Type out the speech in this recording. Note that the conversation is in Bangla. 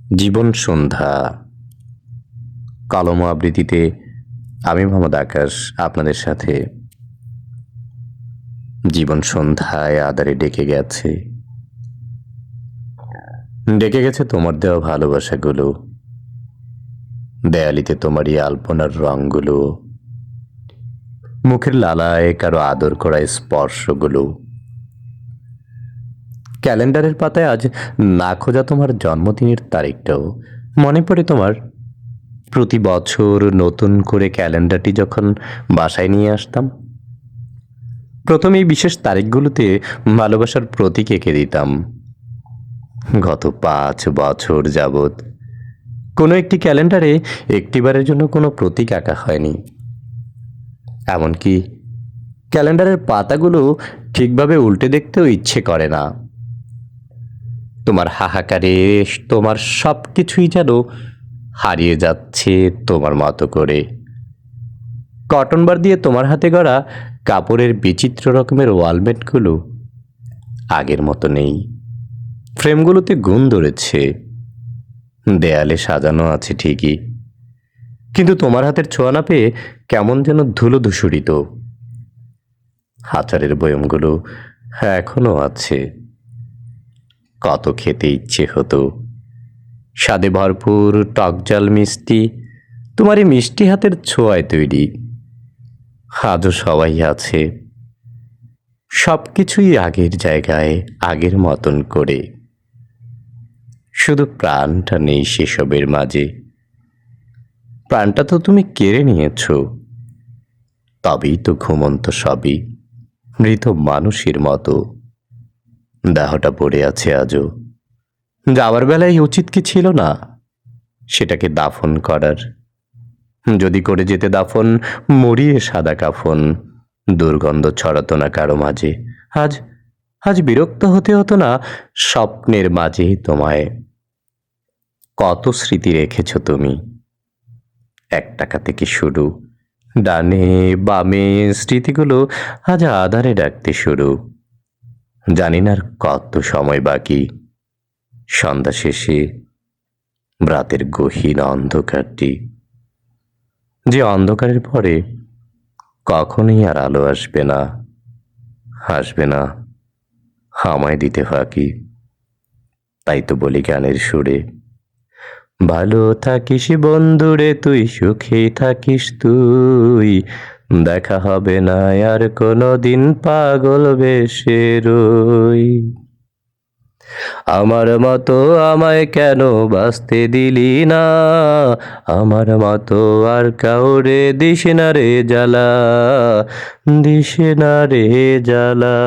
জীবন সন্ধ্যা কলম আবৃত্তিতে আমি মোহাম্মদ আকাশ আপনাদের সাথে। জীবন সন্ধ্যায় আধারে ডেকে গেছে তোমার দেওয়া ভালোবাসাগুলো, দেয়ালিতে তোমারই আলপনার রঙগুলো, মুখের লালায় কারো আদর করা স্পর্শগুলো। ক্যালেন্ডারের পাতায় আজ না খোঁজা তোমার জন্মদিনের তারিখটাও মনে পড়ে তোমার। প্রতি বছর নতুন করে ক্যালেন্ডারটি যখন বাসায় নিয়ে আসতাম, প্রথম এই বিশেষ তারিখগুলোতে ভালোবাসার প্রতীক এঁকে দিতাম। গত 5 বছর যাবৎ কোনো একটি ক্যালেন্ডারে একটিবারের জন্য কোনো প্রতীক আঁকা হয়নি। এমনকি ক্যালেন্ডারের পাতাগুলো ঠিকভাবে উল্টে দেখতেও ইচ্ছে করে না। তোমার হাহাকারে তোমার সব কিছুই যেন হারিয়ে যাচ্ছে তোমার মতো করে। কটন বার দিয়ে তোমার হাতে গড়া কাপড়ের বিচিত্র রকমের ওয়ালমেটগুলো আগের মতো নেই। ফ্রেমগুলোতে গুণ ধরেছে, দেয়ালে সাজানো আছে ঠিকই, কিন্তু তোমার হাতের ছোঁয়া না পেয়ে কেমন যেন ধুলো ধূসরিত। আচারের বয়মগুলো এখনো আছে, কত খেতে ইচ্ছে হতো। স্বাদে ভরপুর টকজাল মিষ্টি তোমার এই মিষ্টি হাতের ছোঁয়ায় তৈরি। আজও সবাই আছে, সব কিছুই আগের জায়গায় আগের মতন করে, শুধু প্রাণটা নেই সেসবের মাঝে। প্রাণটা তো তুমি কেড়ে নিয়েছ, তবেই তো ঘুমন্ত সবই মৃত মানুষের মতো। দেহটা পড়ে আছে আজও, যাওয়ার বেলায় উচিত কি ছিল না সেটাকে দাফন করার? যদি করে যেতে দাফন, মরিয়ে সাদা কাফন, দুর্গন্ধ ছড়াতো না কারো মাঝে। আজ আজ বিরক্ত হতে হতো না স্বপ্নের মাঝে তোমায়। কত স্মৃতি রেখেছ তুমি, 1 টাকা থেকে শুরু, ডানে বামে স্মৃতিগুলো আজ আধারে ডাকতে শুরু। জানি না আর কত সময় বাকি, সন্ধ্যা শেষে রাতের গহীন অন্ধকারটি, যে অন্ধকারের পরে কখনোই আর আলো আসবে না, আসবে না আমায় দিতে ফাঁকি। তাই তো বলি গানের সুরে, ভালো থাকিস বন্ধুরে তুই, সুখে থাকিস তুই, দেখা হবে না আর কোনো দিন পাগল বেশে রই। আমার মতো আমায় কেন বাঁচতে দিলি না, আমার মতো আর কাউরে দিস না রে জ্বালা, দিস না রে জ্বালা।